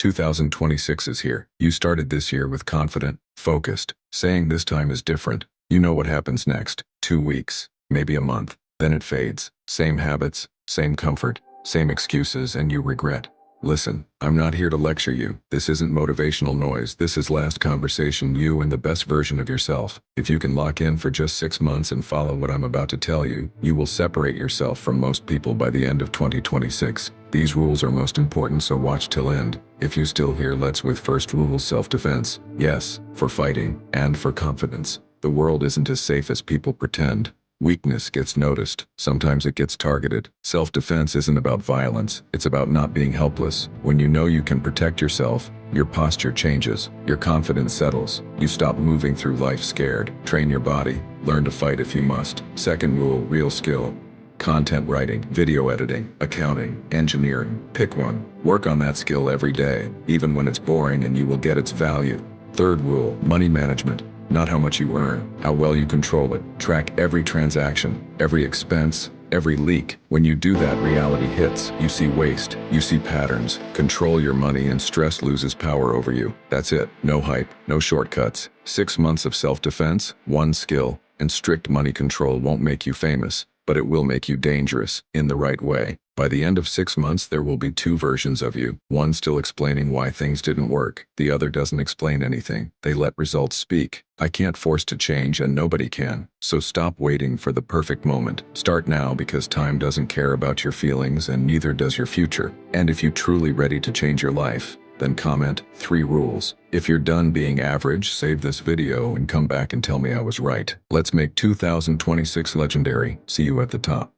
2026 is here. You started this year with confident, focused, saying this time is different. You know what happens next. 2 weeks, maybe a month, then it fades. Same habits, same comfort, same excuses, and you regret. Listen, I'm not here to lecture you. This isn't motivational noise. This is last conversation, you and the best version of yourself. If you can lock in for just 6 months and follow what I'm about to tell you, you will separate yourself from most people by the end of 2026. These rules are most important, so watch till end. If you still here, let's with first rule, self-defense. Yes, for fighting and for confidence. The world isn't as safe as people pretend. Weakness gets noticed. Sometimes it gets targeted. Self-defense isn't about violence. It's about not being helpless. When you know you can protect yourself, your posture changes. Your confidence settles. You stop moving through life scared. Train your body. Learn to fight if you must. Second rule, real skill. Content writing, video editing, accounting, engineering. Pick one. Work on that skill every day, even when it's boring, and you will get its value. Third rule, money management. Not how much you earn, how well you control it. Track every transaction, every expense, every leak. When you do that, reality hits. You see waste, you see patterns. Control your money and stress loses power over you. That's it. No hype, no shortcuts. 6 months of self-defense, one skill, and strict money control won't make you famous, but it will make you dangerous, in the right way. By the end of 6 months, there will be two versions of you. One still explaining why things didn't work. The other doesn't explain anything. They let results speak. I can't force to change, and nobody can. So stop waiting for the perfect moment. Start now, because time doesn't care about your feelings, and neither does your future. And if you're truly ready to change your life, then comment 3 rules. If you're done being average, save this video and come back and tell me I was right. Let's make 2026 legendary. See you at the top.